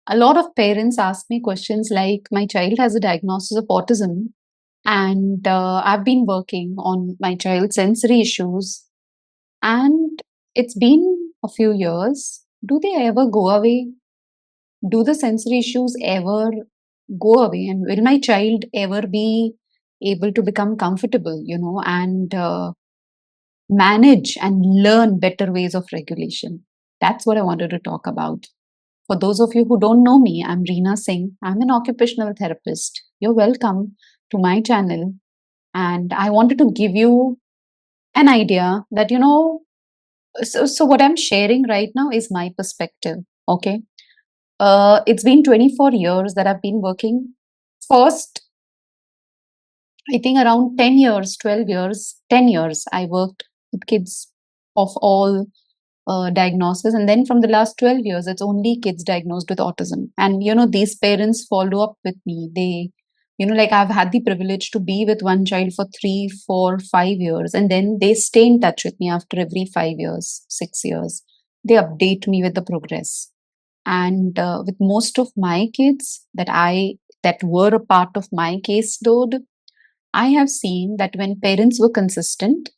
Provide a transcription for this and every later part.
A lot of parents ask me questions like, my child has a diagnosis of autism, and I've been working on my child's sensory issues, and it's been a few years. Do they ever go away? Do the sensory issues ever go away? And will my child ever be able to become comfortable, and manage and learn better ways of regulation? That's what I wanted to talk about. For those of you who don't know me, I'm Reena Singh. I'm an occupational therapist. You're welcome to my channel. And I wanted to give you an idea that, so what I'm sharing right now is my perspective. Okay. It's been 24 years that I've been working. First, I think around 10 years, 12 years, 10 years, I worked with kids of all diagnosis. And then from the last 12 years, it's only kids diagnosed with autism. And, these parents follow up with me. Like I've had the privilege to be with one child for 3, 4, 5 years. And then they stay in touch with me after every 5 years, 6 years. They update me with the progress. And with most of my kids that were a part of my case load, I have seen that when parents were consistent,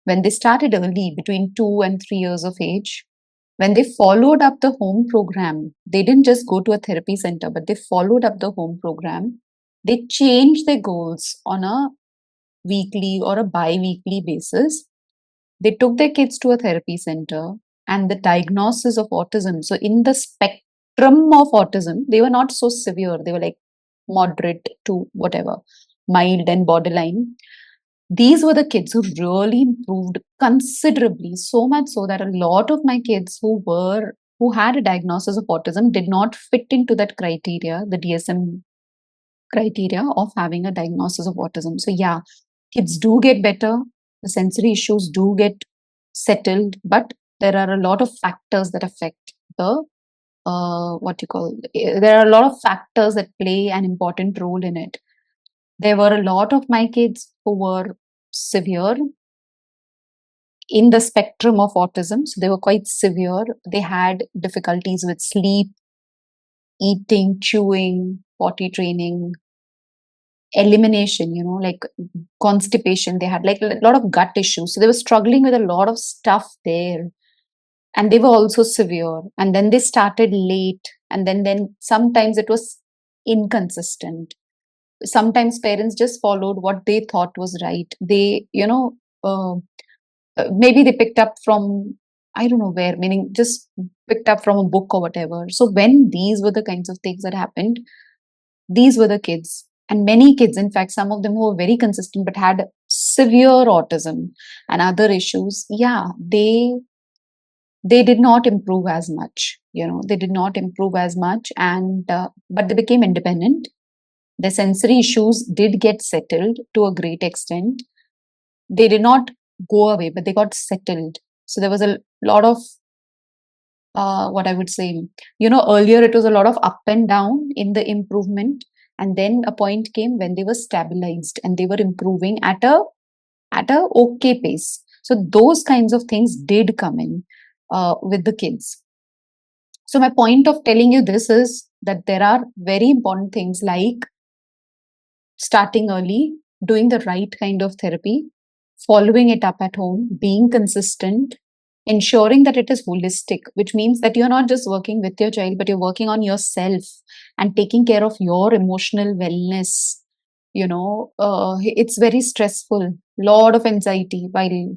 when they started early, between 2 and 3 years of age, when they followed up the home program, they didn't just go to a therapy center, but they followed up the home program. They changed their goals on a weekly or a bi weekly basis. They took their kids to a therapy center, and the diagnosis of autism. So, in the spectrum of autism, they were not so severe, they were like moderate to whatever, mild and borderline. These were the kids who really improved considerably, so much so that a lot of my kids who had a diagnosis of autism did not fit into that criteria, the DSM criteria of having a diagnosis of autism. So yeah, kids do get better, the sensory issues do get settled, but there are a lot of factors that affect the what you call there are a lot of factors that play an important role in it. There were a lot of my kids who were severe in the spectrum of autism. So they were quite severe. They had difficulties with sleep, eating, chewing, potty training, elimination, like constipation. They had like a lot of gut issues. So they were struggling with a lot of stuff there. And they were also severe. And then they started late. And then sometimes it was inconsistent. Sometimes parents just followed what they thought was right. Maybe they picked up from, I don't know where, meaning just picked up from a book or whatever. So when these were the kinds of things that happened, these were the kids. And many kids, in fact, some of them who were very consistent but had severe autism and other issues, yeah, they did not improve as much. They did not improve as much, and but they became independent. Their sensory issues did get settled to a great extent. They did not go away, but they got settled. So there was a lot of what I would say, earlier it was a lot of up and down in the improvement, and then a point came when they were stabilized and they were improving at a okay pace. So those kinds of things did come in with the kids. So my point of telling you this is that there are very important things like starting early, doing the right kind of therapy, following it up at home, being consistent, ensuring that it is holistic, which means that you're not just working with your child, but you're working on yourself and taking care of your emotional wellness. It's very stressful, lot of anxiety while,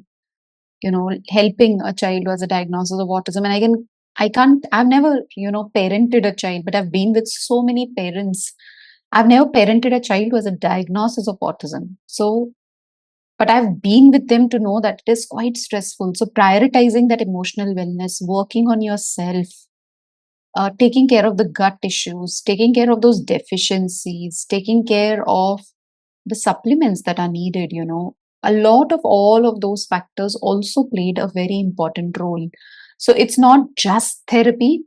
helping a child who has a diagnosis of autism. And I've never, parented a child, but I've been with so many parents. I've never parented a child who has a diagnosis of autism. So, but I've been with them to know that it is quite stressful. So, prioritizing that emotional wellness, working on yourself, taking care of the gut issues, taking care of those deficiencies, taking care of the supplements that are needed, a lot of all of those factors also played a very important role. So, it's not just therapy,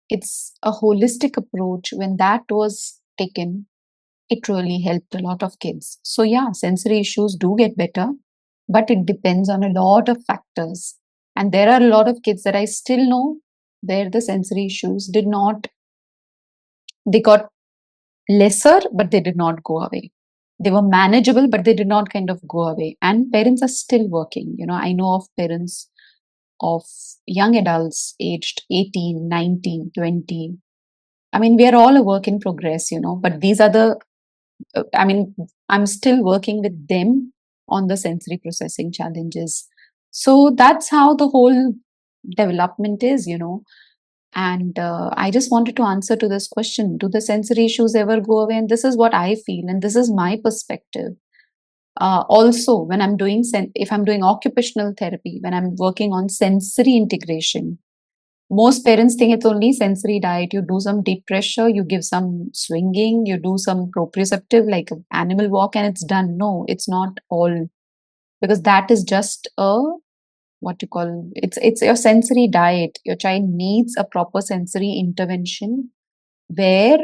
it's a holistic approach. When that was taken, it really helped a lot of kids. So, yeah, sensory issues do get better, but it depends on a lot of factors. And there are a lot of kids that I still know where the sensory issues did not They got lesser, but they did not go away. They were manageable, but they did not kind of go away. And parents are still working. I know of parents of young adults aged 18, 19, 20. I mean, we are all a work in progress, but these are I mean, I'm still working with them on the sensory processing challenges. So that's how the whole development is. And I just wanted to answer to this question: do the sensory issues ever go away? And this is what I feel, and this is my perspective. Also, when I'm doing, if I'm doing occupational therapy, when I'm working on sensory integration, most parents think it's only sensory diet. You do some deep pressure, you give some swinging, you do some proprioceptive like animal walk, and it's done. No, it's not all, because that is just a, what you call, it's your sensory diet. Your child needs a proper sensory intervention where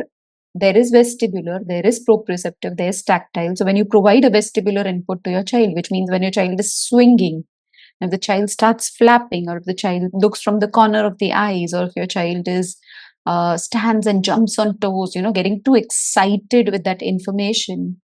there is vestibular, there is proprioceptive, there is tactile. So when you provide a vestibular input to your child, which means when your child is swinging, if the child starts flapping, or if the child looks from the corner of the eyes, or if your child is stands and jumps on toes, getting too excited with that information,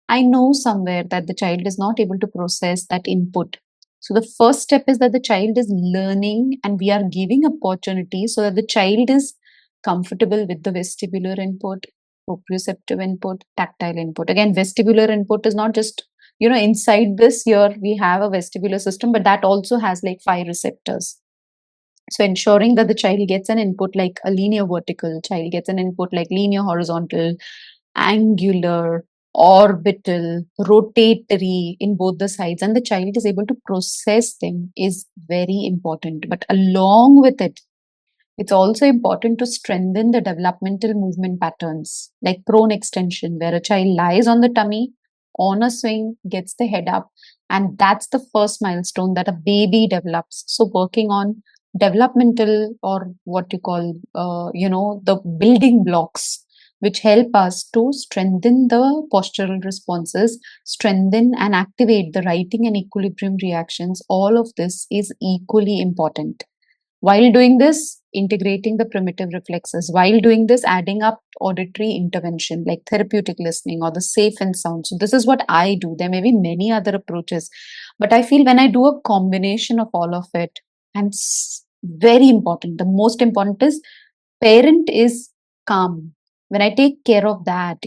I know somewhere that the child is not able to process that input. So the first step is that the child is learning, and we are giving opportunity so that the child is comfortable with the vestibular input, proprioceptive input, tactile input. Again, vestibular input is not just, inside this here we have a vestibular system, but that also has like 5 receptors. So ensuring that the child gets an input like a linear vertical, child gets an input like linear horizontal, angular, orbital, rotatory in both the sides, and the child is able to process them is very important. But along with it, it's also important to strengthen the developmental movement patterns, like prone extension, where a child lies on the tummy on a swing, gets the head up, and that's the first milestone that a baby develops. So, working on developmental, or what you call, the building blocks, which help us to strengthen the postural responses, strengthen and activate the writing and equilibrium reactions. All of this is equally important. While doing this, integrating the primitive reflexes. While doing this, adding up auditory intervention like therapeutic listening or the safe and sound. So, this is what I do. There may be many other approaches, but I feel when I do a combination of all of it, and it's very important, the most important is parent is calm. When I take care of that,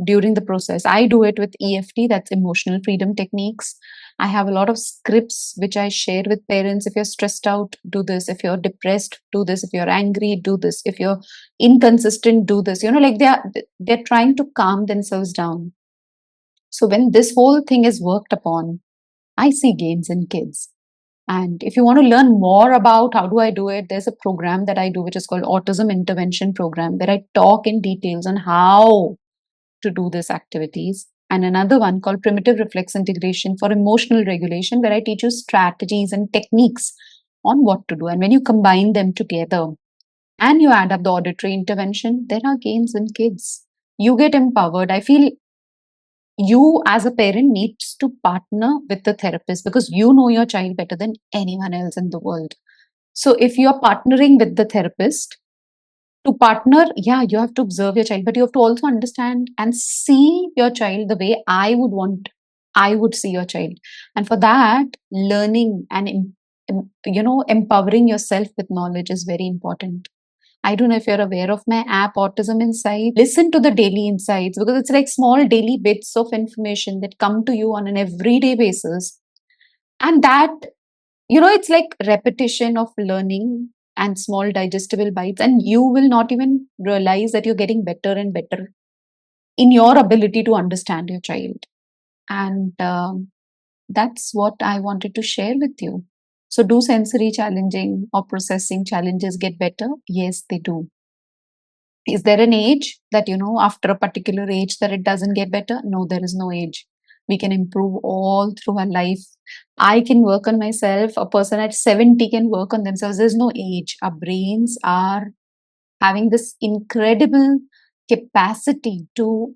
during the process, I do it with EFT, that's emotional freedom techniques. I have a lot of scripts which I share with parents. If you're stressed out, do this. If you're depressed, do this. If you're angry, do this. If you're inconsistent, do this. Like they're trying to calm themselves down. So when this whole thing is worked upon, I see gains in kids. And if you want to learn more about how do I do it, there's a program that I do which is called Autism Intervention Program, where I talk in details on how to do these activities. And another one called Primitive Reflex Integration for Emotional Regulation, where I teach you strategies and techniques on what to do. And when you combine them together and you add up the auditory intervention, there are gains in kids. You get empowered. I feel you as a parent needs to partner with the therapist, because you know your child better than anyone else in the world. So if you're partnering with the therapist, to partner, yeah, you have to observe your child, but you have to also understand and see your child the way I would see your child. And for that, learning and empowering yourself with knowledge is very important. I don't know if you're aware of my app, Autism Insight. Listen to the daily insights, because it's like small daily bits of information that come to you on an everyday basis. And that, it's like repetition of learning and small digestible bites. And you will not even realize that you're getting better and better in your ability to understand your child. And that's what I wanted to share with you. So, do sensory challenging or processing challenges get better? Yes, they do. Is there an age that, after a particular age, that it doesn't get better? No, there is no age. We can improve all through our life. I can work on myself. A person at 70 can work on themselves. There's no age. Our brains are having this incredible capacity to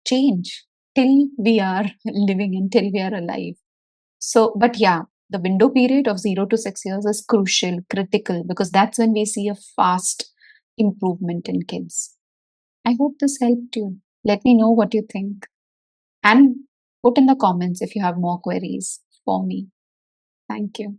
change till we are living, until we are alive. So, but yeah, the window period of 0 to 6 years is crucial, critical, because that's when we see a fast improvement in kids. I hope this helped you. Let me know what you think and put in the comments if you have more queries for me. Thank you.